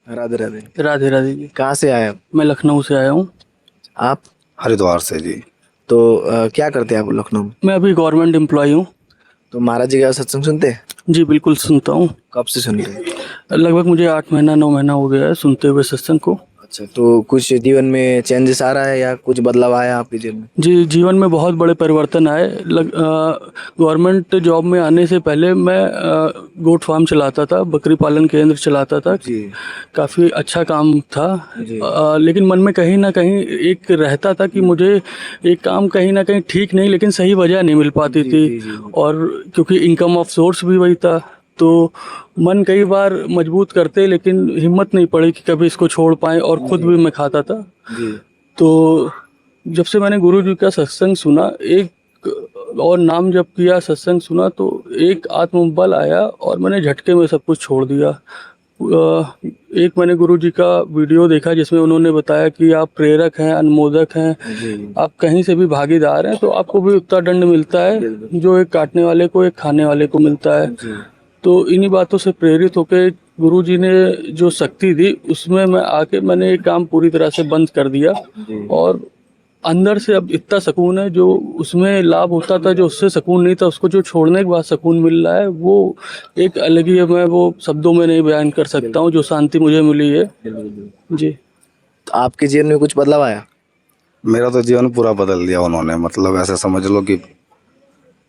राधे राधे। राधे राधे जी। कहाँ से आए आप? मैं लखनऊ से आया हूँ। आप? हरिद्वार से जी। तो क्या करते हैं आप लखनऊ में? मैं अभी गवर्नमेंट एम्प्लॉय हूँ। तो महाराज जी का सत्संग सुनते हैं? जी बिल्कुल सुनता हूँ। कब से सुन रहे हैं? लगभग मुझे 8 महीना 9 महीना हो गया है सुनते हुए सत्संग को। अच्छा, तो कुछ जीवन में चेंजेस आ रहा है या कुछ बदलाव आया आपके जीवन में? जी जीवन में बहुत बड़े परिवर्तन आए। गवर्नमेंट जॉब में आने से पहले मैं गोट फार्म चलाता था, बकरी पालन केंद्र चलाता था। जी काफ़ी अच्छा काम था। जी। लेकिन मन में कहीं ना कहीं एक रहता था कि मुझे एक काम कहीं ना कहीं ठीक नहीं, लेकिन सही वजह नहीं मिल पाती जी थी। जी जी। और क्योंकि इनकम ऑफ सोर्स भी वही था, तो मन कई बार मजबूत करते, लेकिन हिम्मत नहीं पड़ी कि कभी इसको छोड़ पाएँ। और ख़ुद भी मैं खाता था। जी तो जब से मैंने गुरु जी का सत्संग सुना, एक और नाम जप किया, सत्संग सुना, तो एक आत्मबल आया और मैंने झटके में सब कुछ छोड़ दिया। एक मैंने गुरु जी का वीडियो देखा जिसमें उन्होंने बताया कि आप प्रेरक हैं, अनुमोदक हैं, जी आप कहीं से भी भागीदार हैं तो आपको भी उतना दंड मिलता है जो एक काटने वाले को एक खाने वाले को मिलता है। जी तो इन्हीं बातों से प्रेरित होकर गुरु जी ने जो शक्ति दी उसमें मैं आके मैंने ये काम पूरी तरह से बंद कर दिया। जी। और अंदर से अब इतना सुकून है, जो उसमें लाभ होता था जो उससे सुकून नहीं था, उसको जो छोड़ने के बाद सुकून मिल रहा है वो एक अलग ही है। मैं वो शब्दों में नहीं बयान कर सकता हूँ जो शांति मुझे मिली है। जी। तो आपके जीवन में कुछ बदलाव आया? मेरा तो जीवन पूरा बदल दिया उन्होंने। मतलब ऐसे समझ लो कि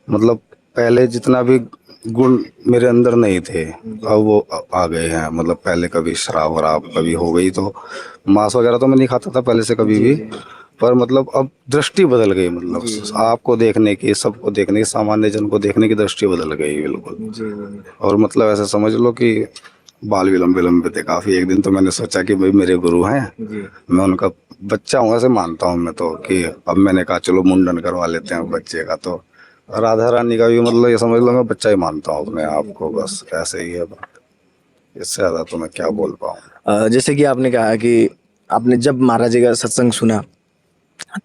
मतलब पहले जितना भी गुण मेरे अंदर नहीं थे, अब वो आ गए हैं। मतलब पहले कभी शराब वराब कभी हो गई, तो मांस वगैरह तो मैं नहीं खाता था पहले से कभी भी। पर मतलब अब दृष्टि बदल गई। मतलब आपको देखने की, सबको देखने की, सामान्य जन को देखने की दृष्टि बदल गई बिल्कुल। और मतलब ऐसे समझ लो कि बाल भी लंबे लंबे थे काफी। एक दिन तो मैंने सोचा कि भाई मेरे गुरु हैं, मैं उनका बच्चा हूँ ऐसे मानता हूँ मैं तो। कि अब मैंने कहा चलो मुंडन करवा लेते हैं बच्चे का। तो राधा रानी का भी मतलब ये समझ लो मैं बच्चा ही मानता हूँ अपने आप को। बस ऐसे ही है बात। इससे ज्यादा तो मैं क्या बोल पाऊँ। जैसे कि आपने कहा कि आपने जब महाराज जी का सत्संग सुना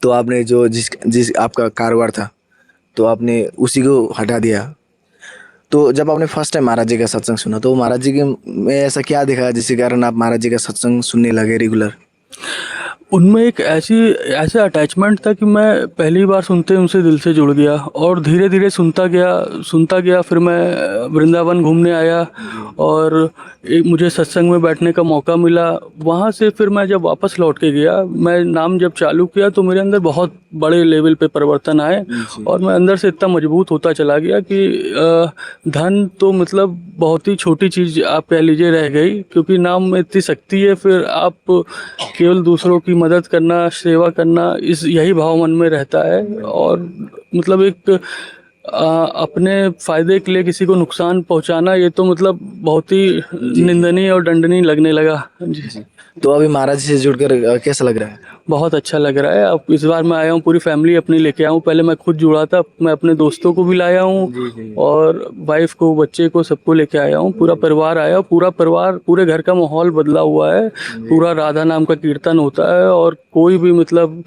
तो आपने जो जिस जिस आपका कारोबार था तो आपने उसी को हटा दिया। तो जब आपने फर्स्ट टाइम महाराज जी का सत्संग सुना तो महाराज जी के में ऐसा क्या देखा जिसके कारण आप महाराज जी का सत्संग सुनने लगे रेगुलर? उनमें एक ऐसा अटैचमेंट था कि मैं पहली बार सुनते ही उनसे दिल से जुड़ गया और धीरे धीरे सुनता गया। फिर मैं वृंदावन घूमने आया और एक मुझे सत्संग में बैठने का मौका मिला। वहाँ से फिर मैं जब वापस लौट के गया, मैं नाम जब चालू किया तो मेरे अंदर बहुत बड़े लेवल पे परिवर्तन आए। और मैं अंदर से इतना मजबूत होता चला गया कि धन तो मतलब बहुत ही छोटी चीज़ आप कह लीजिए रह गई, क्योंकि नाम में इतनी शक्ति है। फिर आप केवल दूसरों की मदद करना, सेवा करना, इस यही भाव मन में रहता है। और मतलब एक अपने फ़ायदे के लिए किसी को नुकसान पहुंचाना, ये तो मतलब बहुत ही निंदनीय और दंडनीय लगने लगा। जी। तो अभी महाराज जी से जुड़कर कैसा लग रहा है? बहुत अच्छा लग रहा है। अब इस बार मैं आया हूँ, पूरी फैमिली अपनी लेके आया हूँ। पहले मैं खुद जुड़ा था, मैं अपने दोस्तों को भी लाया हूँ और वाइफ को, बच्चे को, सबको लेके आया हूँ। पूरा परिवार आया, पूरा परिवार, पूरे घर का माहौल बदला हुआ है। पूरा राधा नाम का कीर्तन होता है और कोई भी मतलब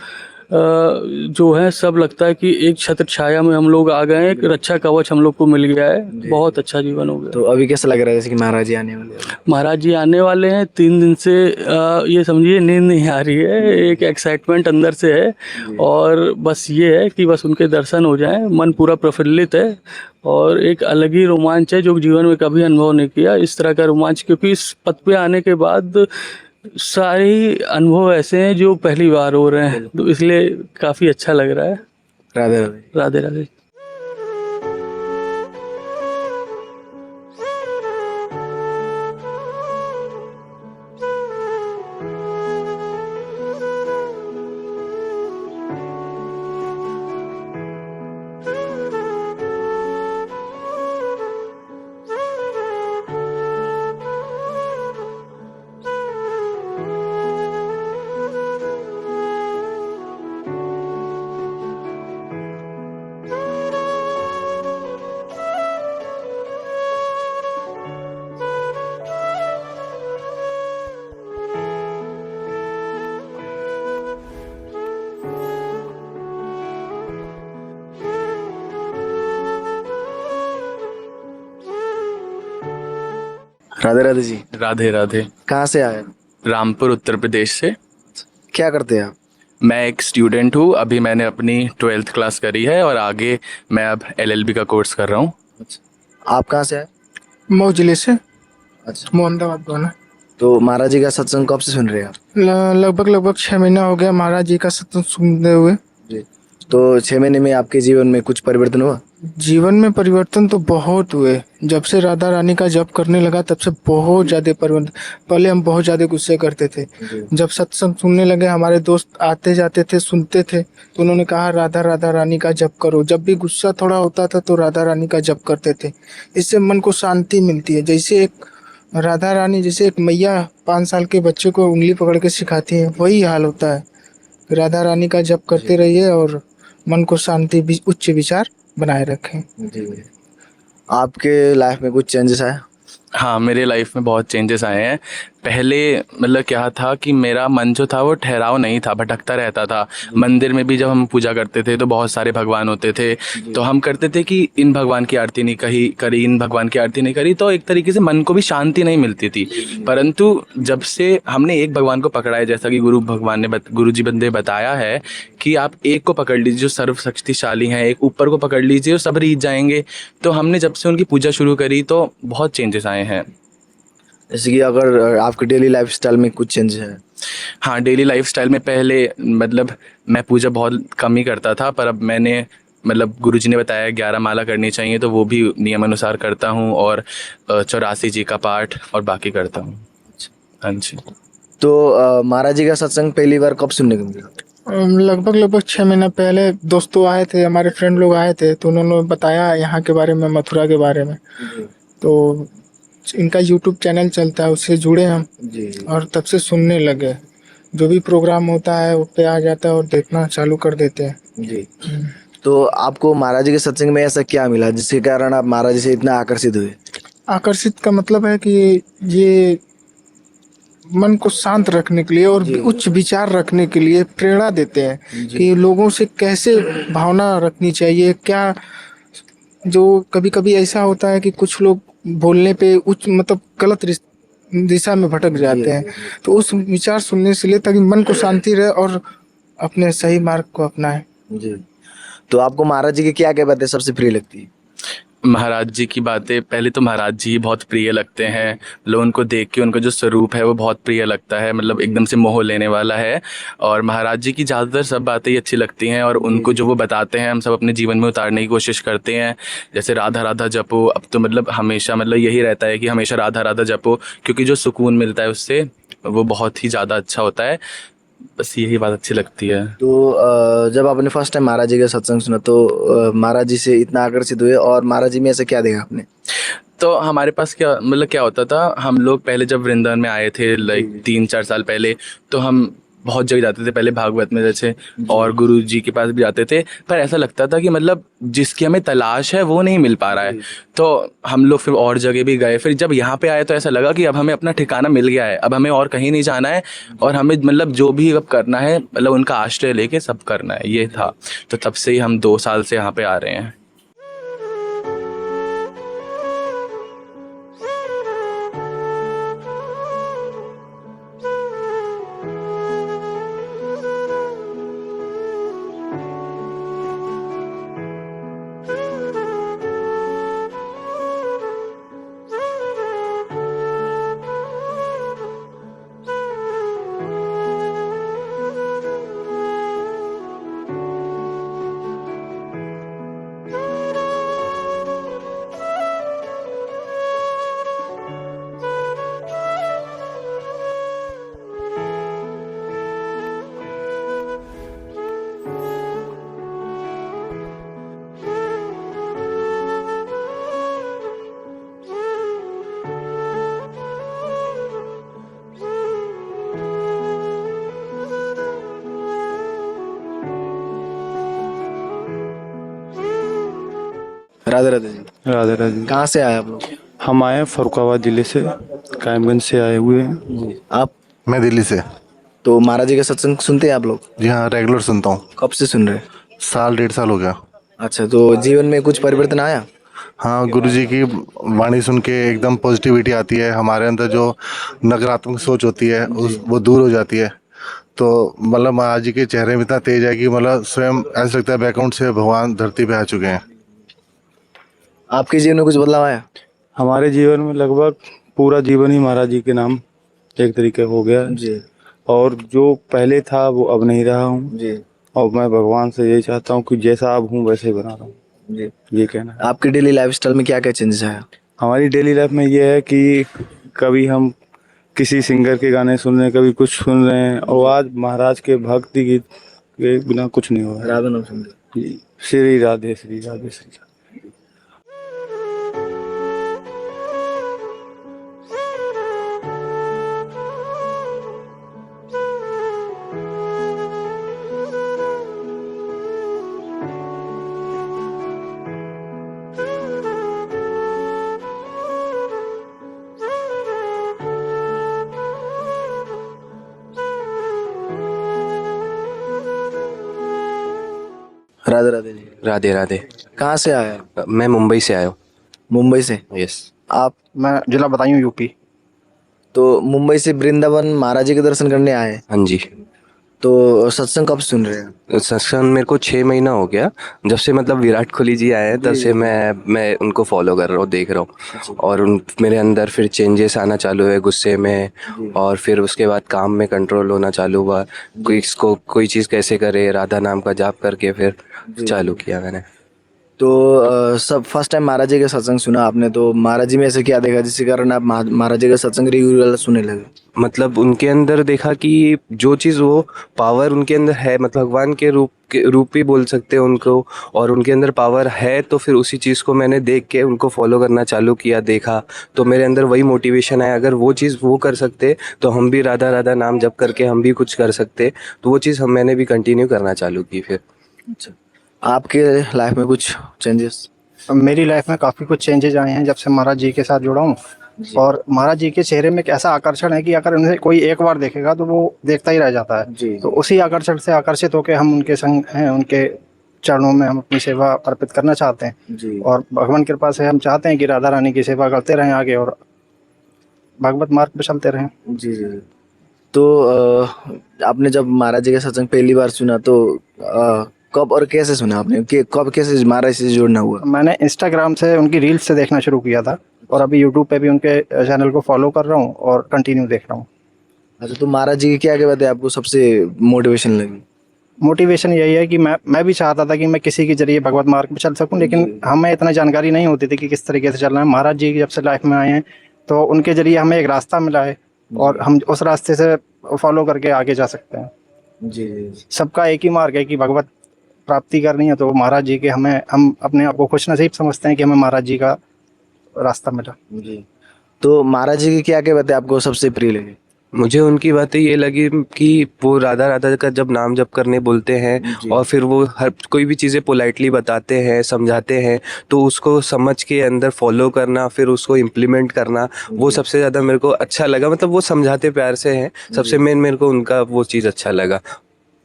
जो है सब लगता है कि एक छत्र छाया में हम लोग आ गए हैं, एक रक्षा कवच हम लोग को मिल गया है। बहुत अच्छा जीवन हो गया। तो अभी कैसा लग रहा है जैसे कि महाराज जी आने वाले हैं? महाराज जी आने वाले हैं 3 दिन से। ये समझिए नींद नहीं आ रही है, एक एक्साइटमेंट अंदर से है। और बस ये है कि बस उनके दर्शन हो जाएं, मन पूरा प्रफुल्लित है। और एक अलग ही रोमांच है जो जीवन में कभी अनुभव नहीं किया इस तरह का रोमांच, क्योंकि इस पद पे आने के बाद सारे ही अनुभव ऐसे हैं जो पहली बार हो रहे हैं, तो इसलिए काफ़ी अच्छा लग रहा है। राधे राधे। राधे राधे। राधे राधे जी। राधे राधे। कहाँ से आए? रामपुर उत्तर प्रदेश से। क्या करते हैं आप? मैं एक स्टूडेंट हूँ, अभी मैंने अपनी 12th क्लास करी है और आगे मैं अब LLB का कोर्स कर रहा हूँ। अच्छा, आप कहाँ से आए? मऊ जिले से अच्छा, मोहम्मदाबाद गाँव। तो महाराज जी का सत्संग कब से सुन रहे हैं आप? लगभग 6 महीना हो गया महाराज जी का सत्संग सुनते हुए। जी। तो 6 महीने में आपके जीवन में कुछ परिवर्तन हुआ? जीवन में परिवर्तन तो बहुत हुए। जब से राधा रानी का जप करने लगा तब से बहुत ज़्यादा परिवर्तन। पहले हम बहुत ज़्यादा गुस्से करते थे। जब सत्संग सुनने लगे, हमारे दोस्त आते जाते थे, सुनते थे, तो उन्होंने कहा राधा राधा रानी का जप करो। जब भी गुस्सा थोड़ा होता था तो राधा रानी का जप करते थे। इससे मन को शांति मिलती है। जैसे एक राधा रानी, जैसे एक मैया 5 साल के बच्चे को उंगली पकड़ के सिखाती है, वही हाल होता है। राधा रानी का जप करते रहिए और मन को शांति, उच्च विचार बनाए रखें। जी। आपके लाइफ में कुछ चेंजेस आए? हाँ, मेरे लाइफ में बहुत चेंजेस आए हैं। पहले मतलब क्या था कि मेरा मन जो था वो ठहराव नहीं था, भटकता रहता था। मंदिर में भी जब हम पूजा करते थे तो बहुत सारे भगवान होते थे, तो हम करते थे कि इन भगवान की आरती नहीं करी, इन भगवान की आरती नहीं करी, तो एक तरीके से मन को भी शांति नहीं मिलती थी। परंतु जब से हमने एक भगवान को पकड़ा है, जैसा कि गुरु जी ने बताया है कि आप एक को पकड़ लीजिए जो सर्वशक्तिशाली हैं, एक ऊपर को पकड़ लीजिए और सब रीझ जाएंगे। तो हमने जब से उनकी पूजा शुरू करी तो बहुत चेंजेस आए हैं। जैसे कि अगर आपके डेली लाइफस्टाइल में कुछ चेंज है? हाँ, डेली लाइफस्टाइल में पहले मतलब मैं पूजा बहुत कम ही करता था, पर अब मैंने मतलब गुरुजी ने बताया 11 माला करनी चाहिए, तो वो भी नियम अनुसार करता हूँ और 84 जी का पाठ और बाकी करता हूँ। हाँ जी। तो महाराज जी का सत्संग पहली बार कब सुनने को मिला? लगभग 6 महीना पहले दोस्तों आए थे, हमारे फ्रेंड लोग आए थे, तो उन्होंने बताया यहाँ के बारे में, मथुरा के बारे में। तो इनका यूट्यूब चैनल चलता है, उससे जुड़े हम जी। और तब से सुनने लगे। जो भी प्रोग्राम होता है वो पे आ जाता है और देखना चालू कर देते हैं। जी। तो आपको महाराज जी के सत्संग में ऐसा क्या मिला जिसके कारण आप महाराज जी से इतना आकर्षित हुए? आकर्षित का मतलब है कि ये मन को शांत रखने के लिए और उच्च विचार रखने के लिए प्रेरणा देते हैं कि लोगों से कैसे भावना रखनी चाहिए। क्या जो कभी कभी ऐसा होता है कि कुछ लोग बोलने पे उच्च मतलब गलत दिशा में भटक जाते हैं, तो उस विचार सुनने से लिए ताकि मन को शांति रहे और अपने सही मार्ग को अपनाएं। जी। तो आपको महाराज जी की क्या क्या बातें सबसे प्रिय लगती है? महाराज जी की बातें, पहले तो महाराज जी बहुत प्रिय लगते हैं। लोग उनको देख के उनका जो स्वरूप है वो बहुत प्रिय लगता है, मतलब एकदम से मोह लेने वाला है। और महाराज जी की ज़्यादातर सब बातें ही अच्छी लगती हैं और उनको जो वो बताते हैं हम सब अपने जीवन में उतारने की कोशिश करते हैं। जैसे राधा राधा जपो, अब तो मतलब हमेशा मतलब यही रहता है कि हमेशा राधा राधा जपो, क्योंकि जो सुकून मिलता है उससे वो बहुत ही ज़्यादा अच्छा होता है। बस यही बात अच्छी लगती है। तो जब आपने फर्स्ट टाइम महाराज जी का सत्संग सुना तो महाराज जी से इतना आकर्षित हुए और महाराज जी में ऐसा क्या देखा आपने? तो हमारे पास क्या होता था, हम लोग पहले जब वृंदावन में आए थे लाइक 3-4 साल पहले, तो हम बहुत जगह जाते थे पहले भागवत में जैसे, और गुरु जी के पास भी जाते थे। पर ऐसा लगता था कि मतलब जिसकी हमें तलाश है वो नहीं मिल पा रहा है, तो हम लोग फिर और जगह भी गए। फिर जब यहाँ पे आए तो ऐसा लगा कि अब हमें अपना ठिकाना मिल गया है, अब हमें और कहीं नहीं जाना है और हमें मतलब जो भी अब करना है मतलब उनका आश्रय लेके सब करना है, ये था। तो तब से ही हम 2 साल से यहाँ पे आ रहे हैं। राधे राधे जी। राधे राधे। कहाँ से आए आप लोग? हम आए हैं फरुखाबाद जिले से, कायमगंज से आए हुए हैं। आप? मैं दिल्ली से। तो महाराज जी का सत्संग सुनते हैं आप लोग? जी हाँ, रेगुलर सुनता हूँ। कब से सुन रहे हैं? 1.5 साल हो गया। अच्छा, तो जीवन में कुछ परिवर्तन आया? हाँ, गुरुजी की वाणी सुन के एकदम पॉजिटिविटी आती है, हमारे अंदर जो नकारात्मक सोच होती है उस वो दूर हो जाती है। तो मतलब महाराज जी के चेहरे में इतना तेज है कि मतलब स्वयं ऐसा लगता है बैकुंठ से भगवान धरती पे आ चुके हैं। आपके जीवन में कुछ बदलाव आया? हमारे जीवन में लगभग पूरा जीवन ही महाराज जी के नाम एक तरीके हो गया है। जी और जो पहले था वो अब नहीं रहा हूँ। जी और मैं भगवान से यही चाहता हूँ कि जैसा अब हूँ वैसे ही बना रहा हूँ, जी। ये कहना है। आपकी डेली लाइफस्टाइल में क्या क्या चेंजेस आया? हमारी डेली लाइफ में ये है कि कभी हम किसी सिंगर के गाने सुन रहे हैं, कभी कुछ सुन रहे हैं, और आज महाराज के भक्ति गीत के बिना कुछ नहीं हो रहा है। राधा नाम सुन रहे? जी, श्री राधे श्री राधे श्री राधे। राधे राधे जी। राधे राधे। कहाँ से आया? मैं मुंबई से आया हूँ। मुंबई से? यस। आप? मैं जिला बदायूं यूपी। तो मुंबई से वृंदावन महाराज जी के दर्शन करने आए, हाँ जी। तो सत्संग कब सुन रहे हैं? सत्संग मेरे को 6 महीना हो गया, जब से मतलब विराट कोहली जी आए हैं तब से मैं उनको फॉलो कर रहा हूँ, देख रहा हूँ। और उन मेरे अंदर फिर चेंजेस आना चालू हुए गुस्से में, और फिर उसके बाद काम में कंट्रोल होना चालू हुआ। कोई चीज़ कैसे करे, राधा नाम का जाप करके फिर चालू किया मैंने। तो सब फर्स्ट टाइम महाराज जी का सत्संग सुना आपने, तो महाराज जी में ऐसे क्या देखा जिसके कारण आप महाराज जी का सत्संग रेगुलर सुनने लगे? मतलब उनके अंदर देखा कि जो चीज़ वो पावर उनके अंदर है, मतलब भगवान के रूप ही बोल सकते हैं उनको, और उनके अंदर पावर है। तो फिर उसी चीज़ को मैंने देख के उनको फॉलो करना चालू किया, देखा तो मेरे अंदर वही मोटिवेशन आया, अगर वो चीज़ वो कर सकते तो हम भी राधा राधा नाम जप करके हम भी कुछ कर सकते। तो वो चीज़ मैंने भी कंटिन्यू करना चालू की फिर। अच्छा, आपके लाइफ में कुछ चेंजेस? मेरी लाइफ में काफ़ी कुछ चेंजेज आए हैं जब से महाराज जी के साथ जुड़ा हूँ। और महाराज जी के चेहरे में एक ऐसा आकर्षण है कि अगर उन्हें कोई एक बार देखेगा तो वो देखता ही रह जाता है। जी। तो उसी आकर्षण से आकर्षित होकर हम उनके संग हैं, उनके चरणों में हम अपनी सेवा अर्पित करना चाहते हैं। जी। और भगवान कृपा से हम चाहते हैं कि राधा रानी की सेवा करते रहें आगे, और भगवत मार्ग पर चलते रहें। जी जी। तो आपने जब महाराज जी का सत्संग पहली बार सुना तो कब और कैसे सुना आपने, कि कब कैसे महाराज से जुड़ना हुआ? मैंने इंस्टाग्राम से उनकी रील्स से देखना शुरू किया था, और अभी यूट्यूब पे भी उनके चैनल को फॉलो कर रहा हूँ और कंटिन्यू देख रहा हूँ। अच्छा, तो महाराज जी की क्या क्या बातें आपको सबसे मोटिवेशन लगी? मोटिवेशन यही है कि मैं भी चाहता था कि मैं किसी के जरिए भगवत मार्ग पे चल सकूं, लेकिन हमें इतना जानकारी नहीं होती थी कि किस तरीके से चलना है। महाराज जी जब से लाइफ में आए हैं तो उनके जरिए हमें एक रास्ता मिला है, और हम उस रास्ते से फॉलो करके आगे जा सकते हैं। जी जी। सबका एक ही मार्ग है कि भगवत प्राप्ति करनी है, तो महाराज जी के हम अपने आप को खुश नसीब समझते हैं कि हमें महाराज जी का रास्ता मिला। जी। तो महाराज जी की क्या क्या बातें आपको सबसे प्रिय लगी? मुझे उनकी बातें ये लगी कि वो राधा राधा का जब नाम जप करने बोलते हैं, और फिर वो हर कोई भी चीज़ें पोलाइटली बताते हैं, समझाते हैं, तो उसको समझ के अंदर फॉलो करना, फिर उसको इम्प्लीमेंट करना, वो सबसे ज़्यादा मेरे को अच्छा लगा। मतलब वो समझाते प्यार से हैं, सबसे मेन मेरे को उनका वो चीज़ अच्छा लगा।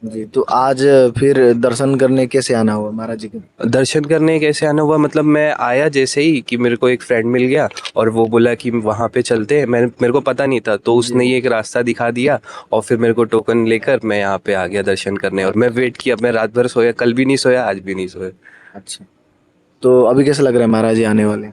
जी। तो आज फिर दर्शन करने कैसे आना हुआ महाराज जी के? दर्शन करने कैसे आना हुआ, मतलब मैं आया जैसे ही कि मेरे को एक फ्रेंड मिल गया, और वो बोला कि वहाँ पे चलते हैं। मेरे को पता नहीं था, तो उसने ही एक रास्ता दिखा दिया, और फिर मेरे को टोकन लेकर मैं यहाँ पे आ गया दर्शन करने। और मैं वेट किया, मैं रात भर सोया, कल भी नहीं सोया, आज भी नहीं सोया। अच्छा, तो अभी कैसा लग रहा है महाराज जी आने वाले?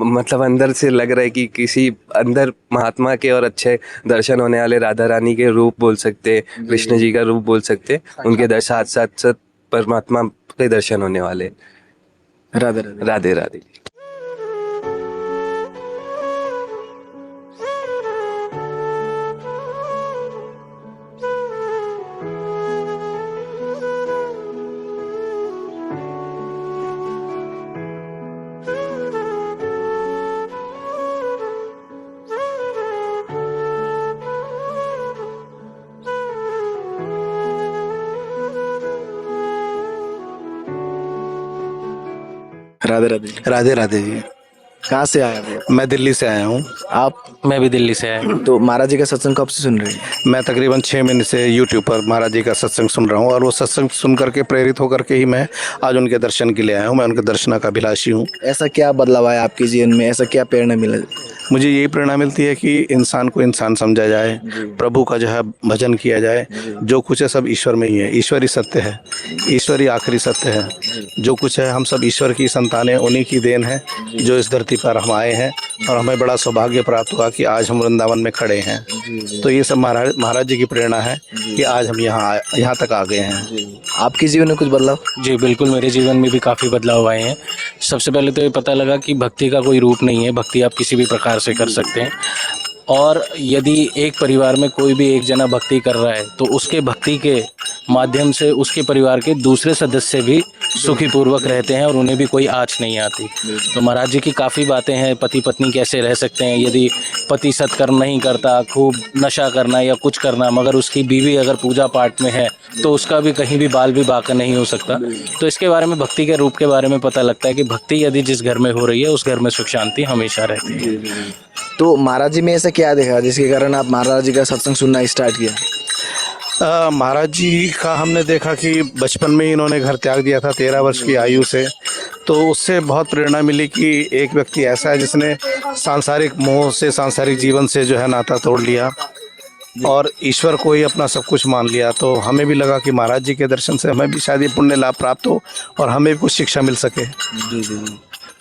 मतलब अंदर से लग रहा है कि किसी अंदर महात्मा के और अच्छे दर्शन होने वाले, राधा रानी के रूप बोल सकते, कृष्ण जी का रूप बोल सकते, उनके साथ साथ परमात्मा के दर्शन होने वाले। राधे राधे। राधे राधे। राधे राधे। राधे राधे जी। कहाँ से आए आप? मैं दिल्ली से आया हूँ। आप? मैं भी दिल्ली से आया। तो महाराज जी का सत्संग कब से सुन रहे हैं? मैं तकरीबन 6 महीने से यूट्यूब पर महाराज जी का सत्संग सुन रहा हूँ, और वो सत्संग सुन करके प्रेरित होकर के ही मैं आज उनके दर्शन के लिए आया हूँ। मैं उनके दर्शन का अभिलाषी हूँ। ऐसा क्या बदलाव आया आपके जीवन में? ऐसा क्या प्रेरणा मिला? मुझे यही प्रेरणा मिलती है कि इंसान को इंसान समझा जाए, प्रभु का जो है भजन किया जाए। जो कुछ है सब ईश्वर में ही है, ईश्वर ही सत्य है, ईश्वर ही आखिरी सत्य है। जो कुछ है हम सब ईश्वर की संतानें, उन्हीं की देन है जो इस धरती पर हम आए हैं, और हमें बड़ा सौभाग्य प्राप्त हुआ कि आज हम वृंदावन में खड़े हैं। तो ये सब महाराज जी की प्रेरणा है कि आज हम यहाँ तक आ गए हैं। आपके जीवन में कुछ बदलाव? जी बिल्कुल, मेरे जीवन में भी काफ़ी बदलाव आए हैं। सबसे पहले तो ये पता लगा कि भक्ति का कोई रूप नहीं है, भक्ति आप किसी भी प्रकार से कर सकते हैं। और यदि एक परिवार में कोई भी एक जना भक्ति कर रहा है तो उसके भक्ति के माध्यम से उसके परिवार के दूसरे सदस्य भी सुखीपूर्वक रहते हैं और उन्हें भी कोई आँच नहीं आती। तो महाराज जी की काफ़ी बातें हैं, पति पत्नी कैसे रह सकते हैं यदि पति सत्कर्म नहीं करता, खूब नशा करना या कुछ करना, मगर उसकी बीवी अगर पूजा पाठ में है तो उसका भी कहीं भी बाल भी बाका नहीं हो सकता। तो इसके बारे में, भक्ति के रूप के बारे में पता लगता है कि भक्ति यदि जिस घर में हो रही है उस घर में सुख शांति हमेशा रहती है। तो महाराज जी में ऐसा क्या देखा जिसके कारण आप महाराज जी का सत्संग सुनना स्टार्ट किया? महाराज जी का हमने देखा कि बचपन में ही इन्होंने घर त्याग दिया था 13 वर्ष की आयु से। तो उससे बहुत प्रेरणा मिली कि एक व्यक्ति ऐसा है जिसने सांसारिक मोह से, सांसारिक जीवन से जो है नाता तोड़ लिया और ईश्वर को ही अपना सब कुछ मान लिया। तो हमें भी लगा कि महाराज जी के दर्शन से हमें भी शायद ये पुण्य लाभ प्राप्त हो और हमें भी कुछ शिक्षा मिल सके।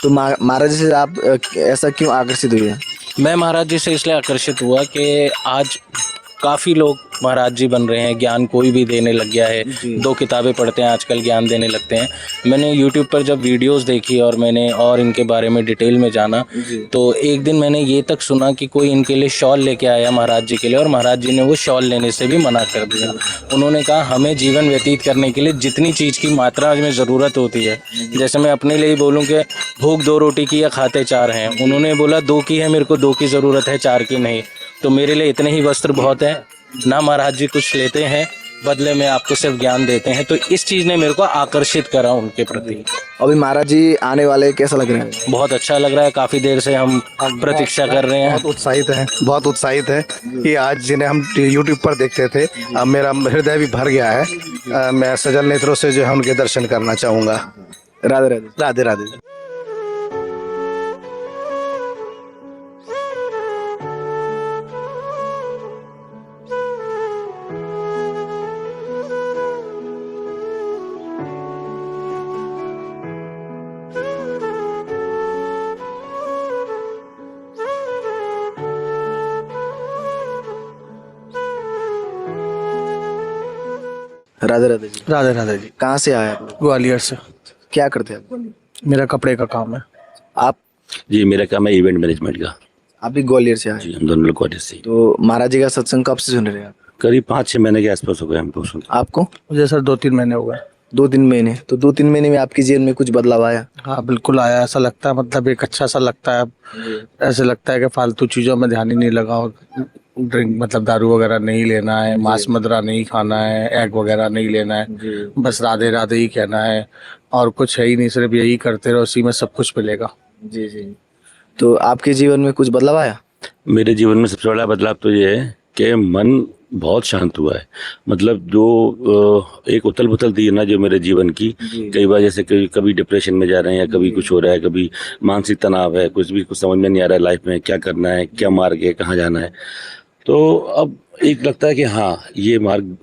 तो महाराज जी से आप ऐसा क्यों आकर्षित हुए? मैं महाराज जी से इसलिए आकर्षित हुआ कि आज काफ़ी लोग महाराज जी बन रहे हैं, ज्ञान कोई भी देने लग गया है। 2 किताबें पढ़ते हैं आजकल ज्ञान देने लगते हैं। मैंने YouTube पर जब वीडियोस देखी और मैंने और इनके बारे में डिटेल में जाना, तो एक दिन मैंने ये तक सुना कि कोई इनके लिए शॉल लेके आया महाराज जी के लिए, और महाराज जी ने वो शॉल लेने से भी मना कर दिया। उन्होंने कहा हमें जीवन व्यतीत करने के लिए जितनी चीज़ की मात्रा में ज़रूरत होती है, जैसे मैं अपने लिए ही बोलूँ कि भूख 2 रोटी की या खाते 4 हैं, उन्होंने बोला 2 की है, मेरे को 2 की ज़रूरत है, 4 की नहीं। तो मेरे लिए इतने ही वस्त्र बहुत हैं ना। महाराज जी कुछ लेते हैं, बदले में आपको सिर्फ ज्ञान देते हैं। तो इस चीज़ ने मेरे को आकर्षित करा उनके प्रति। अभी महाराज जी आने वाले, कैसा लग रहा है? बहुत अच्छा लग रहा है, काफ़ी देर से हम प्रतीक्षा कर रहे हैं। बहुत उत्साहित है कि आज जिन्हें हम YouTube पर देखते थे, अब मेरा हृदय भी भर गया है। मैं सजल नेत्रों से जो है उनके दर्शन करना चाहूँगा। राधे राधे। राधे राधे। राधे राधे जी। राधे राधे जी। कहाँ से आए आप? ग्वालियर से। क्या करते हैं आप? मेरा कपड़े का काम है। आप? जी मेरा काम है इवेंट मैनेजमेंट का। आप भी ग्वालियर से आए? जी हम दोनों लोग ग्वालियर से। तो महाराज जी का सत्संग कब से सुन रहे हैं आप? करीब 5-6 महीने के आसपास हो गए हमको सुन। आपको? मुझे सर 2-3 महीने हो गए। 2-3 महीने? तो 2-3 महीने में आपके जीवन में कुछ बदलाव आया? हाँ बिल्कुल आया। ऐसा लगता है, मतलब एक अच्छा सा लगता है। ऐसे लगता है कि फालतू चीज़ों में ध्यान ही नहीं लगा। और ड्रिंक मतलब दारू वगैरह नहीं लेना है, मांस मदिरा नहीं खाना है, एग वगैरह नहीं लेना है, बस राधे राधे ही कहना है और कुछ है ही नहीं, सिर्फ यही करते रहो, उसी में सब कुछ मिलेगा। जी जी। तो आपके जीवन में कुछ बदलाव आया? मेरे जीवन में सबसे बड़ा बदलाव तो ये है कि मन बहुत शांत हुआ है। मतलब जो एक उथल पुथल थी ना जो मेरे जीवन की, कई बार जैसे कभी डिप्रेशन में जा रहे हैं या कभी कुछ हो रहा है, कभी मानसिक तनाव है, कुछ समझ में नहीं आ रहा है लाइफ में क्या करना है, क्या मार्ग है, कहाँ जाना है। तो अब एक लगता है कि हाँ ये मार्ग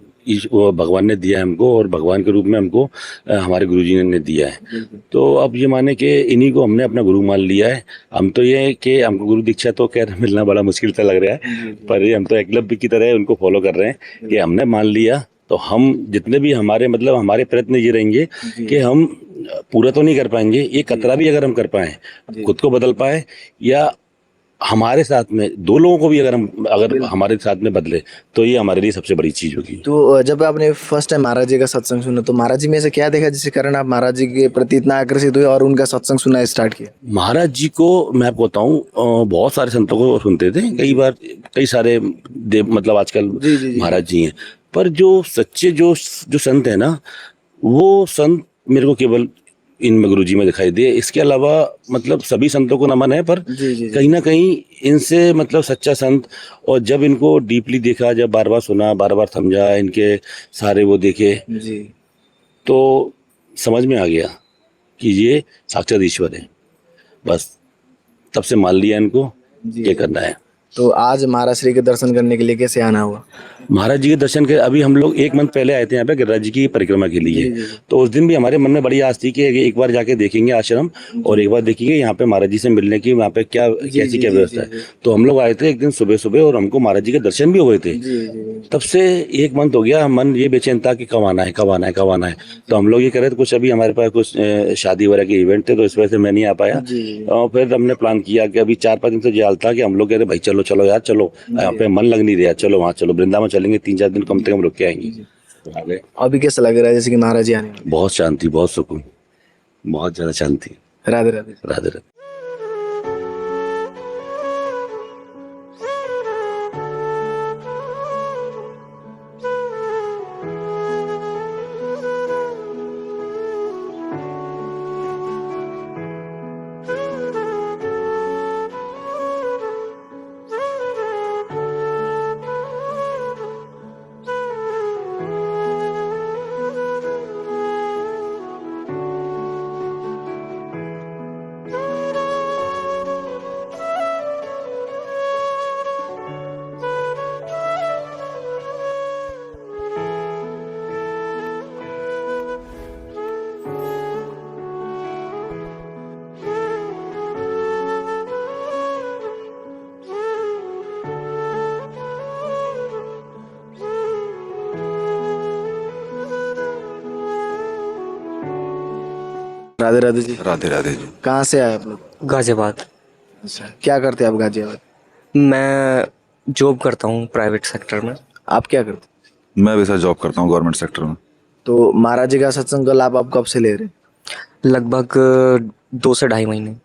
वो भगवान ने दिया है हमको, और भगवान के रूप में हमको हमारे गुरुजी ने दिया है। तो अब ये माने कि इन्हीं को हमने अपना गुरु मान लिया है। हम तो ये कि हमको गुरु दीक्षा तो खैर मिलना बड़ा मुश्किल सा लग रहा है, पर ये हम तो एकलव्य की तरह उनको फॉलो कर रहे हैं कि हमने मान लिया। तो हम जितने भी हमारे प्रयत्न ये रहेंगे कि हम पूरा तो नहीं कर पाएंगे, ये कतरा भी अगर हम कर पाएँ, खुद को बदल पाए, या हमारे साथ में 2 लोगों को भी अगर हमारे साथ में बदले, तो ये हमारे लिए सबसे बड़ी चीज़ होगी। तो जब आपने फर्स्ट टाइम महाराज जी का सत्संग सुना, तो महाराज जी में ऐसा क्या देखा जिसके कारण आप महाराज जी के प्रति इतना आकर्षित हुए और उनका सत्संग सुनना स्टार्ट किया? महाराज जी को मैं आपको बताऊं, बहुत सारे संतों को सुनते थे, कई सारे मतलब आजकल महाराज जी हैं, पर जो सच्चे जो संत है ना, वो संत मेरे को केवल इनमें गुरुजी में दिखाई दिए। इसके अलावा मतलब सभी संतों को नमन है, पर जी जी कहीं ना कहीं इनसे मतलब सच्चा संत, और जब इनको डीपली देखा, जब बार बार सुना, बार बार समझा, इनके सारे वो देखे, जी। तो समझ में आ गया कि ये साक्षात ईश्वर है। बस तब से मान लिया इनको, ये करना है। तो आज महाराज श्री के दर्शन करने के लिए कैसे आना हुआ? महाराज जी के दर्शन के अभी हम लोग 1 मंथ पहले आए थे यहाँ पे गिरिराज जी की परिक्रमा के लिए। तो उस दिन भी हमारे मन में बड़ी आस थी कि एक बार जाके देखेंगे आश्रम, और एक बार देखेंगे यहाँ पे महाराज जी से मिलने की, वहाँ पे क्या कैसी क्या व्यवस्था है। तो हम लोग आए थे एक दिन सुबह सुबह, और हमको महाराज जी के दर्शन भी हुए थे। तब से 1 मंथ हो गया, मन ये बेचैन था कि कब आना है, कब आना है, कब आना है। तो हम लोग ये कर रहे थे, कुछ अभी हमारे पास कुछ शादी वगैरह के इवेंट थे, तो इस वजह से मैं नहीं आ पाया। और फिर हमने प्लान किया कि अभी 4-5 दिन से जाल था कि हम लोग कह रहे भाई चलो चलो यार, चलो यहाँ पे मन लग नहीं रहा, चलो वहाँ चलो, वृंदावन चलेंगे, 3-4 दिन कम से कम रुक के आएंगे। आ गए। अभी कैसा लग रहा है जैसे कि महाराज जी आने वाले? बहुत शांति, बहुत सुकून, बहुत ज्यादा शांति। राधे राधे। राधे राधे। राधे राधे जी। राधे राधे जी। कहाँ से आए आप लोग? गाजियाबाद। अच्छा, क्या करते हैं आप गाजियाबाद? मैं जॉब करता हूँ प्राइवेट सेक्टर में। आप क्या करते हैं? मैं भी सर जॉब करता हूँ गवर्नमेंट सेक्टर में। तो महाराज जी का सत्संग का लाभ आप कब से ले रहे हैं? लगभग 2 से 2.5 महीने।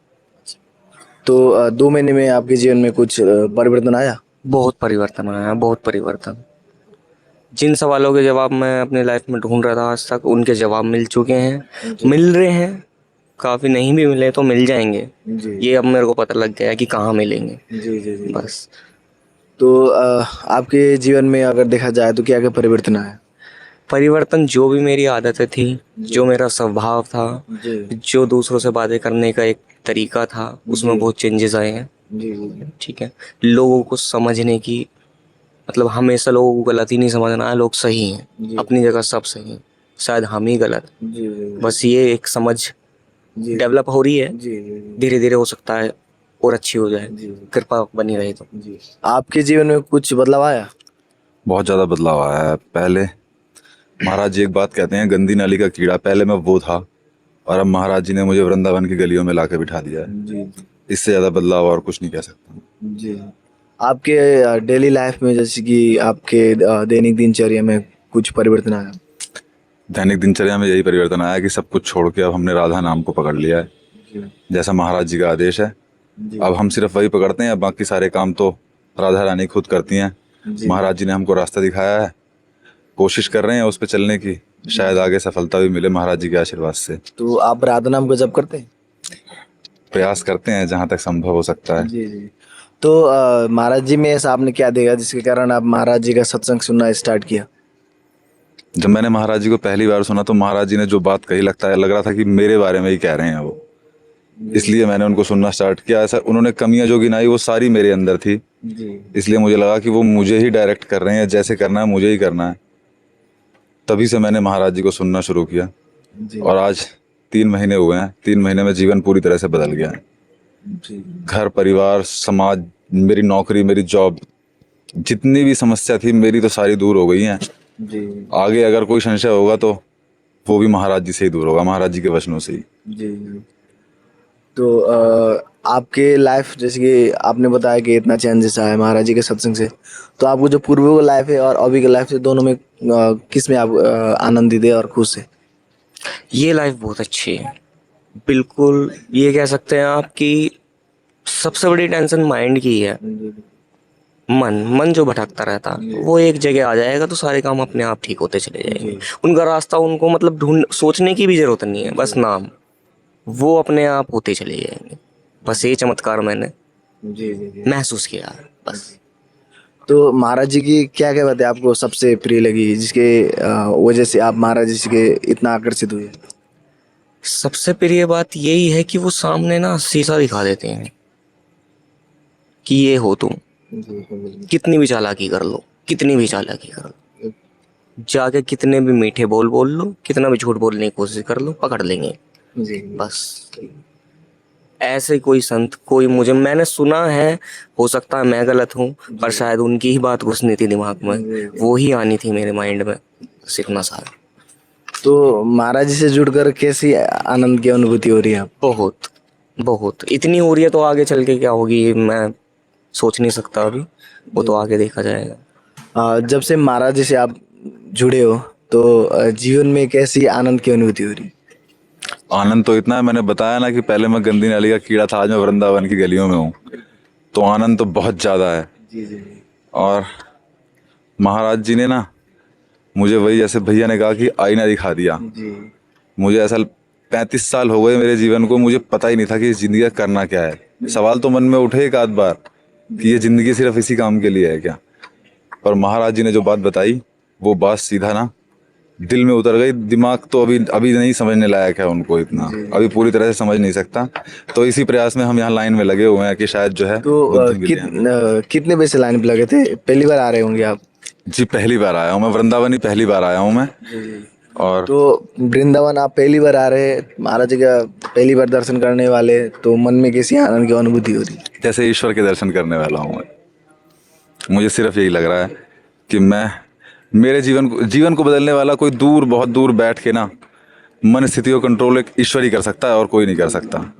तो 2 महीने में आपके जीवन में कुछ परिवर्तन आया? बहुत परिवर्तन आया, बहुत परिवर्तन। जिन सवालों के जवाब मैं अपने लाइफ में ढूंढ रहा था आज तक, उनके जवाब मिल चुके हैं, मिल रहे हैं। काफ़ी नहीं भी मिले तो मिल जाएंगे, ये अब मेरे को पता लग गया है कि कहाँ मिलेंगे। जी जी जी। बस। तो आपके जीवन में अगर देखा जाए तो क्या क्या परिवर्तन आया? परिवर्तन, जो भी मेरी आदतें थी, जो मेरा स्वभाव था, जो दूसरों से बातें करने का एक तरीका था, उसमें बहुत चेंजेस आए हैं। ठीक है। लोगों को समझने की, मतलब हमेशा लोगों को गलत ही नहीं समझना है, लोग सही हैं, अपनी जगह सब सही हैं, शायद हम ही गलत। बस ये एक समझ डेवलप हो रही है, धीरे धीरे हो सकता है और अच्छी हो जाए, कृपा बनी रहे तो। आपके जीवन में कुछ बदलाव आया? बहुत ज़्यादा बदलाव आया है। पहले महाराज जी एक बात कहते हैं, गंदी नाली का कीड़ा, पहले मैं वो था, और अब महाराज जी ने मुझे वृंदावन की गलियों में लाके बिठा दिया है। इससे ज़्यादा बदलाव और कुछ नहीं कह सकता। जी। आपके डेली लाइफ में जैसे कि आपके दैनिक दिनचर्या में कुछ परिवर्तन आया? दैनिक दिनचर्या में यही परिवर्तन आया कि सब कुछ छोड़ के अब हमने राधा नाम को पकड़ लिया है, जैसा महाराज जी का आदेश है। अब हम सिर्फ वही पकड़ते हैं, बाकी सारे काम तो राधा रानी खुद करती हैं। महाराज जी ने हमको रास्ता दिखाया है, कोशिश कर रहे हैं उस पर चलने की, शायद आगे सफलता भी मिले महाराज जी के आशीर्वाद से। तो आप राधा नाम को जप करते हैं? प्रयास करते हैं जहाँ तक संभव हो सकता है। जी जी। तो महाराज जी में ऐसा आपने क्या देखा जिसके कारण आप महाराज जी का सत्संग सुनना स्टार्ट किया? जब मैंने महाराज जी को पहली बार सुना तो महाराज जी ने जो बात कही, लग रहा था कि मेरे बारे में ही कह रहे हैं वो, इसलिए मैंने उनको सुनना स्टार्ट किया। ऐसा उन्होंने कमियां जो गिनाई वो सारी मेरे अंदर थी, इसलिए मुझे लगा कि वो मुझे ही डायरेक्ट कर रहे हैं, जैसे करना है मुझे ही करना है। तभी से मैंने महाराज जी को सुनना शुरू किया, और आज 3 महीने हुए हैं। 3 महीने में जीवन पूरी तरह से बदल गया है। घर, परिवार, समाज, मेरी नौकरी, मेरी जॉब, जितनी भी समस्या थी मेरी तो सारी दूर हो गई हैं। आगे अगर कोई संशय होगा तो वो भी महाराज जी से ही दूर होगा, महाराज जी के वचनों से ही। जी। तो आपके लाइफ, जैसे कि आपने बताया कि इतना चेंजेस आया महाराज जी के सत्संग से, तो आपको जो पूर्व का लाइफ है और अभी के लाइफ से, दोनों में किस में आप आनंदित है और खुश है? ये लाइफ बहुत अच्छी है, बिल्कुल। ये कह सकते हैं आप कि सबसे बड़ी टेंशन माइंड की है। मन जो भटकता रहता, वो एक जगह आ जाएगा तो सारे काम अपने आप ठीक होते चले जाएंगे। उनका रास्ता उनको मतलब सोचने की भी जरूरत नहीं है, बस नाम, वो अपने आप होते चले जाएंगे। बस ये चमत्कार मैंने महसूस किया है, बस। तो महाराज जी की क्या क्या बातें आपको सबसे प्रिय लगी, जिसके वजह से आप महाराज जी के इतना आकर्षित हुए? सबसे प्रिय बात यही है कि वो सामने ना शीशा दिखा देते हैं कि ये हो तुम, कितनी भी चालाकी कर लो, कितनी भी चालाकी कर लो, जाके कितने भी मीठे बोल बोल लो, कितना भी झूठ बोलने की कोशिश कर लो, पकड़ लेंगे। बस ऐसे कोई संत, कोई मुझे, मैंने सुना है, हो सकता है मैं गलत हूँ, पर शायद उनकी ही बात घुसनी थी दिमाग में, वो ही आनी थी मेरे माइंड में, बस इतना सारा। तो महाराज जी से जुड़कर कैसी आनंद की अनुभूति हो रही है? बहुत बहुत, इतनी हो रही है तो आगे चल के क्या होगी मैं सोच नहीं सकता अभी, वो तो आगे देखा जाएगा। जब से महाराज जी से आप जुड़े हो तो जीवन में कैसी आनंद की अनुभूति हो रही है? आनंद तो इतना है, मैंने बताया ना कि पहले मैं गंदी नाली का कीड़ा था, आज मैं वृंदावन की गलियों में हूँ, तो आनंद तो बहुत ज़्यादा है। और महाराज जी ने ना मुझे वही, जैसे भैया ने कहा कि आईना दिखा दिया। मुझे ऐसा 35 साल हो गए मेरे जीवन को, मुझे पता ही नहीं था कि इस जिंदगी का करना क्या है। सवाल तो मन में उठे एक आध बार कि ये जिंदगी सिर्फ इसी काम के लिए है क्या, पर महाराज जी ने जो बात बताई वो बात सीधा ना दिल में उतर गई। दिमाग तो अभी नहीं समझने लायक है उनको, इतना अभी पूरी तरह से समझ नहीं सकता। तो इसी प्रयास में हम यहाँ लाइन में लगे हुए हैं कि शायद जो है। तो कितने बजे से लाइन पे लगे थे? पहली बार आ रहे होंगे आप? जी पहली बार आया हूँ मैं, वृंदावन ही पहली बार आया हूँ मैं। और तो वृंदावन आप पहली बार आ रहे, महाराज जी का पहली बार दर्शन करने वाले, तो मन में कैसी आनंद की अनुभूति हो रही? जैसे ईश्वर के दर्शन करने वाला हूँ मैं। मुझे सिर्फ यही लग रहा है कि मैं, मेरे जीवन को बदलने वाला कोई दूर, बहुत दूर बैठ के ना मन स्थिति को कंट्रोल एक ईश्वर ही कर सकता है और कोई नहीं कर सकता।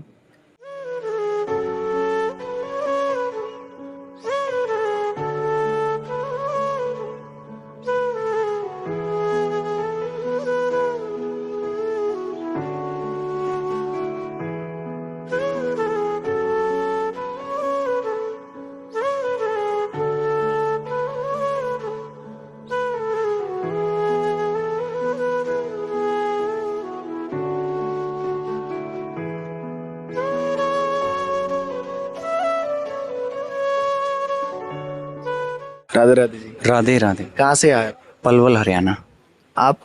राधे राधे जी। राधे राधे। कहाँ से आए? पलवल हरियाणा। आप?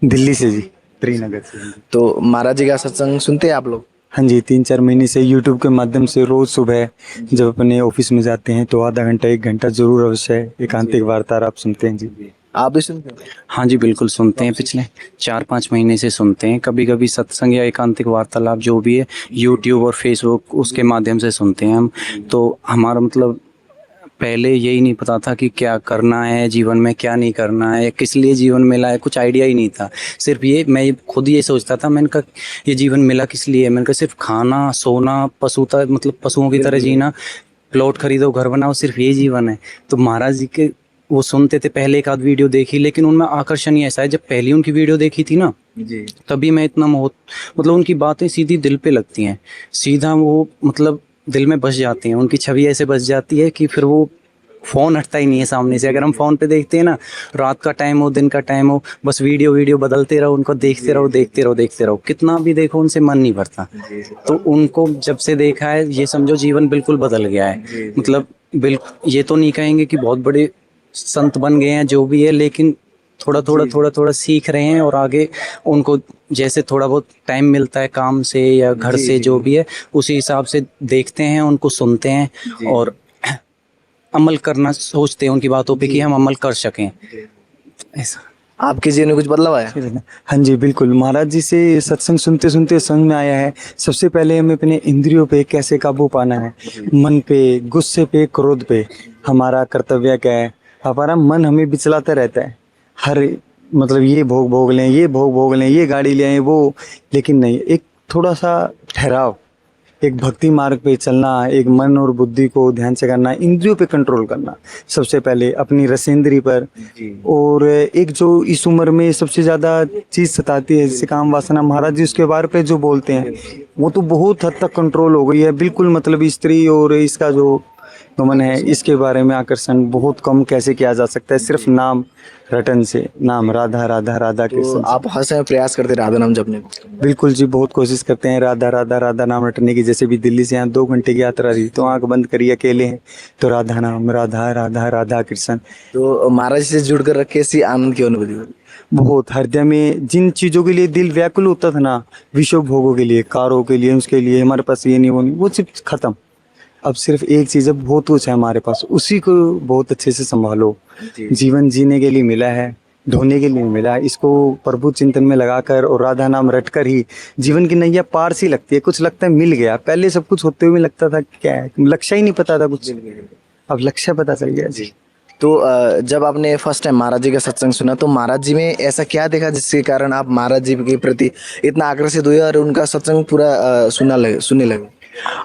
दिल्ली से जी, त्रिनगर से। तो महाराज जी का सत्संग सुनते हैं आप लोग? हाँ जी, 3-4 महीने से यूट्यूब के माध्यम से रोज सुबह जब अपने ऑफिस में जाते हैं तो आधा घंटा 1 घंटा जरूर अवश्य एकांतिक वार्ता आप सुनते हैं जी। आप भी सुनते हैं? हाँ जी बिल्कुल सुनते हैं, पिछले 4-5 महीने से सुनते हैं। कभी कभी सत्संग या एकांतिक वार्तालाप जो भी है यूट्यूब और फेसबुक उसके माध्यम से सुनते हैं हम। तो हमारा मतलब पहले यही नहीं पता था कि क्या करना है जीवन में, क्या नहीं करना है, किस लिए जीवन मिला है, कुछ आइडिया ही नहीं था। सिर्फ ये मैं खुद ये सोचता था, मैंने कहा ये जीवन मिला किस लिए है, मैंने कहा सिर्फ खाना सोना मतलब पशुओं की तरह जीना, प्लॉट खरीदो घर बनाओ, सिर्फ ये जीवन है। तो महाराज जी के वो सुनते थे, पहले एक आध वीडियो देखी, लेकिन उनमें आकर्षण ही ऐसा है, जब पहली उनकी वीडियो देखी थी ना जी, तभी तभी मैं इतना मतलब उनकी बातें सीधी दिल पे लगती हैं, सीधा वो मतलब दिल में बस जाती हैं, उनकी छवि ऐसे बस जाती है कि फिर वो फ़ोन हटता ही नहीं है सामने से। अगर हम फ़ोन पे देखते हैं ना, रात का टाइम हो दिन का टाइम हो, बस वीडियो बदलते रहो, उनको देखते रहो, कितना भी देखो उनसे मन नहीं भरता। तो उनको जब से देखा है ये समझो जीवन बिल्कुल बदल गया है। मतलब बिल्कुल ये तो नहीं कहेंगे कि बहुत बड़े संत बन गए हैं जो भी है, लेकिन थोड़ा सीख रहे हैं और आगे उनको जैसे थोड़ा बहुत टाइम मिलता है काम से या घर से जो भी है उसी हिसाब से देखते हैं, उनको सुनते हैं और अमल करना सोचते हैं उनकी बातों पे कि हम अमल कर सकें। ऐसा आपके जीवन में कुछ बदलाव आया? हाँ जी बिल्कुल, महाराज जी से सत्संग सुनते सुनते समझ में आया है सबसे पहले हमें अपने इंद्रियों पे कैसे काबू पाना है, मन पे, गुस्से पे, क्रोध पे हमारा कर्तव्य क्या है। हमारा मन हमें बिचलाता रहता है, हर मतलब ये भोग लें, ये गाड़ी ले आए वो, लेकिन नहीं, एक थोड़ा सा ठहराव, एक भक्ति मार्ग पे चलना, एक मन और बुद्धि को ध्यान से करना, इंद्रियों पे कंट्रोल करना सबसे पहले, अपनी रसेंद्री पर। और एक जो इस उम्र में सबसे ज़्यादा चीज़ सताती है जैसे काम वासना, महाराज जी उसके बारे पे जो बोलते हैं वो तो बहुत हद तक कंट्रोल हो गई है बिल्कुल। मतलब स्त्री और इसका जो तो मन है इसके बारे में आकर्षण बहुत कम कैसे किया जा सकता है, सिर्फ नाम रटन से, नाम राधा राधा राधा तो कृष्ण। आप हर समय प्रयास करते राधा नाम जपने को? बिल्कुल जी, बहुत कोशिश करते हैं राधा राधा राधा नाम रटने की। जैसे भी दिल्ली से यहाँ 2 घंटे की यात्रा रही तो आंख बंद करिए, अकेले हैं तो राधा नाम, राधा राधा राधा कृष्ण। तो महाराज से जुड़कर कैसी आनंद की अनुभूति हो रही? बहुत हृदय में जिन चीज़ों के लिए दिल व्याकुल होता था ना, विश्व भोगों के लिए, कारों के लिए, उसके लिए हमारे पास ये नहीं वो नहीं, वो सिर्फ खत्म। अब सिर्फ एक चीज़ है, बहुत कुछ है हमारे पास, उसी को बहुत अच्छे से संभालो। जीवन जीने के लिए मिला है, ढोने के लिए मिला है, इसको प्रभु चिंतन में लगाकर और राधा नाम रटकर ही जीवन की नैया पार सी लगती है। कुछ लगता है मिल गया, पहले सब कुछ होते हुए लगता था क्या है, लक्ष्य ही नहीं पता था कुछ, अब लक्ष्य पता चल गया जी। तो जब आपने फर्स्ट टाइम महाराज जी का सत्संग सुना तो महाराज जी में ऐसा क्या देखा जिसके कारण आप महाराज जी के प्रति इतना आकर्षित हुए और उनका सत्संग पूरा सुनने लगे?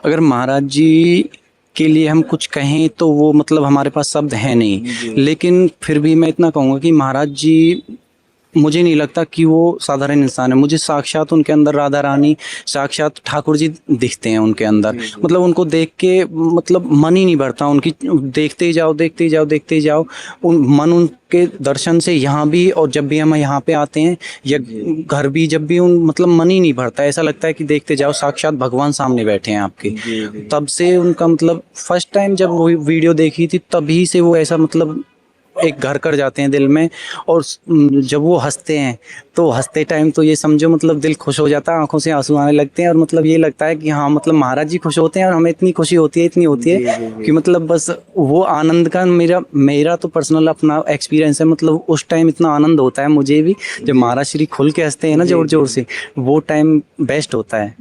अगर महाराज जी के लिए हम कुछ कहें तो वो मतलब हमारे पास शब्द है नहीं, लेकिन फिर भी मैं इतना कहूँगा कि महाराज जी, मुझे नहीं लगता कि वो साधारण इंसान है। मुझे साक्षात उनके अंदर राधा रानी, साक्षात ठाकुर जी दिखते हैं उनके अंदर। मतलब उनको देख के मतलब मन ही नहीं भरता, उनकी देखते ही जाओ देखते ही जाओ देखते ही जाओ। मन उनके दर्शन से यहाँ भी, और जब भी हम यहाँ पे आते हैं या घर भी, जब भी उन मतलब मन ही नहीं भरता, ऐसा लगता है कि देखते जाओ साक्षात भगवान सामने बैठे हैं आपके। तब से उनका मतलब फर्स्ट टाइम जब वो वीडियो देखी थी तभी से वो ऐसा मतलब एक घर कर जाते हैं दिल में। और जब वो हंसते हैं तो हंसते टाइम तो ये समझो मतलब दिल खुश हो जाता है, आंखों से आंसू आने लगते हैं, और मतलब ये लगता है कि हाँ मतलब महाराज जी खुश होते हैं और हमें इतनी खुशी होती है, इतनी होती है कि मतलब बस वो आनंद का मेरा तो पर्सनल अपना एक्सपीरियंस है। मतलब उस टाइम इतना आनंद होता है मुझे भी जब महाराज श्री खुल के हंसते हैं ना जोर जोर से, वो टाइम बेस्ट होता है।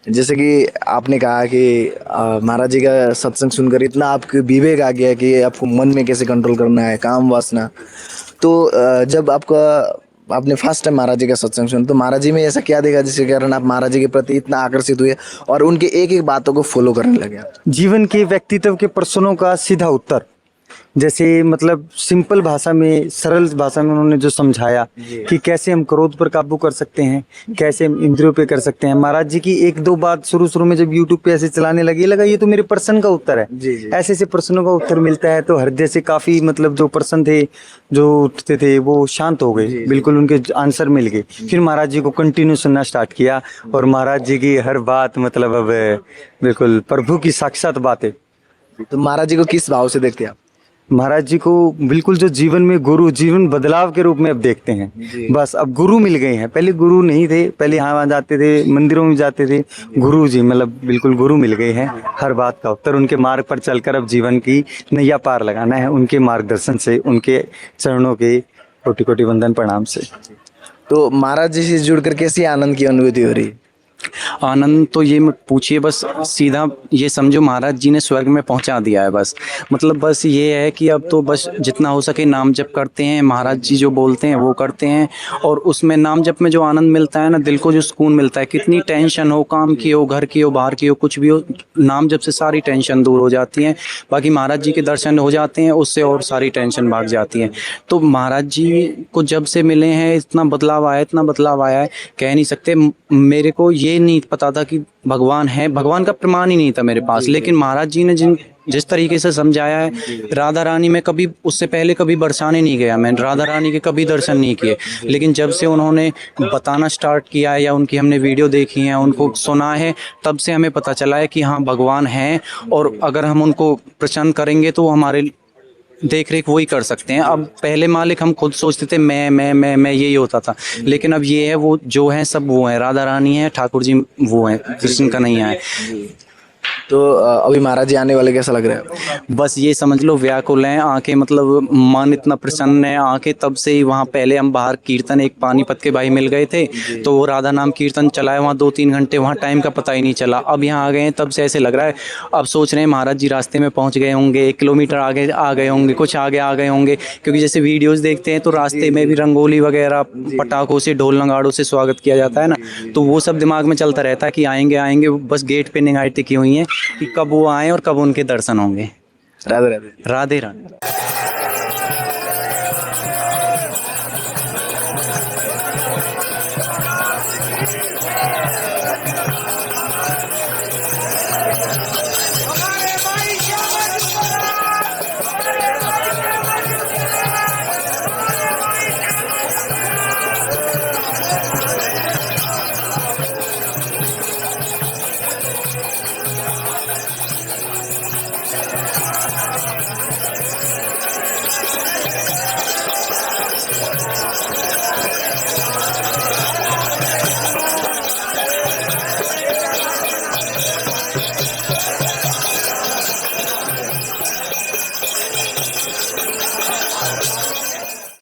जैसे कि आपने कहा कि महाराज जी का सत्संग सुनकर इतना आपके विवेक आ गया कि आपको मन में कैसे कंट्रोल करना है, काम वासना। तो जब आपने फर्स्ट टाइम महाराज जी का सत्संग सुना तो महाराज जी में ऐसा क्या देखा जिसके कारण आप महाराज जी के प्रति इतना आकर्षित हुए और उनके एक एक बातों को फॉलो करने लगे? जीवन के व्यक्तित्व के प्रश्नों का सीधा उत्तर, जैसे मतलब सिंपल भाषा में, सरल भाषा में उन्होंने जो समझाया कि कैसे हम क्रोध पर काबू कर सकते हैं, कैसे हम इंद्रियों पे कर सकते हैं। महाराज जी की 1-2 बात शुरू में जब यूट्यूब पे ऐसे चलाने लगी, लगा ये तो मेरे प्रश्न का उत्तर है। ऐसे ऐसे प्रश्नों का उत्तर मिलता है तो हृदय से काफी मतलब जो प्रश्न थे जो उठते थे वो शांत हो गए, बिल्कुल उनके आंसर मिल गए। फिर महाराज जी को कंटिन्यू सुनना स्टार्ट किया और महाराज जी की हर बात मतलब अब बिल्कुल प्रभु की साक्षात बात है। तो महाराज जी को किस भाव से देखते हैं आप? महाराज जी को बिल्कुल जो जीवन में गुरु, जीवन बदलाव के रूप में अब देखते हैं। बस अब गुरु मिल गए हैं, पहले गुरु नहीं थे, पहले यहाँ जाते थे, मंदिरों में जाते थे, गुरु जी मतलब बिल्कुल गुरु मिल गए हैं। हर बात का उत्तर, उनके मार्ग पर चलकर अब जीवन की नैया पार लगाना है, उनके मार्गदर्शन से, उनके चरणों के कोटि कोटि वंदन प्रणाम से। तो महाराज जी से जुड़कर कैसी आनंद की अनुभूति हो रही है? आनंद तो ये मत पूछिए, बस सीधा ये समझो महाराज जी ने स्वर्ग में पहुंचा दिया है। बस मतलब बस ये है कि अब तो बस जितना हो सके नाम जप करते हैं, महाराज जी जो बोलते हैं वो करते हैं, और उसमें नाम जप में जो आनंद मिलता है ना, दिल को जो सुकून मिलता है, कितनी टेंशन हो, काम की हो, घर की हो, बाहर की हो, कुछ भी हो, नाम जप से सारी टेंशन दूर हो जाती है। बाकी महाराज जी के दर्शन हो जाते हैं, उससे और सारी टेंशन भाग जाती है। तो महाराज जी को जब से मिले हैं इतना बदलाव आया, इतना बदलाव आया है कह नहीं सकते। मेरे को ये नहीं पता था कि भगवान है, भगवान का प्रमाण ही नहीं था मेरे पास, लेकिन महाराज जी ने जिस तरीके से समझाया है, राधा रानी में कभी उससे पहले कभी बरसाने नहीं गया, मैं राधा रानी के कभी दर्शन नहीं किए, लेकिन जब से उन्होंने बताना स्टार्ट किया है या उनकी हमने वीडियो देखी है, उनको सुना है, तब से हमें पता चला है कि हाँ भगवान हैं, और अगर हम उनको प्रसन्न करेंगे तो हमारे देख रेख वही कर सकते हैं। अब पहले मालिक हम खुद सोचते थे मैं यही होता था, लेकिन अब ये है वो जो है सब वो है, राधा रानी है, ठाकुर जी वो है, कृष्ण का नहीं है। तो अभी महाराज जी आने वाले, कैसा लग रहा है? बस ये समझ लो व्याकुल हैं, आंखें मतलब मन इतना प्रसन्न है, आंखें तब से ही वहाँ पहले हम बाहर कीर्तन, एक पानीपत के भाई मिल गए थे तो वो राधा नाम कीर्तन चलाए वहाँ 2-3 घंटे, वहाँ टाइम का पता ही नहीं चला। अब यहाँ आ गए हैं तब से ऐसे लग रहा है, अब सोच रहे हैं महाराज जी रास्ते में पहुँच गए होंगे, 1 किलोमीटर आगे आ गए होंगे, कुछ आगे आ गए होंगे, क्योंकि जैसे वीडियोज़ देखते हैं तो रास्ते में भी रंगोली वगैरह, पटाखों से, ढोल नगाड़ों से स्वागत किया जाता है ना, तो वो सब दिमाग में चलता रहता है कि आएंगे। बस गेट पे निगाहें टिकी हुई हैं कि कब वो आए और कब उनके दर्शन होंगे। राधे राधे। राधे राधे।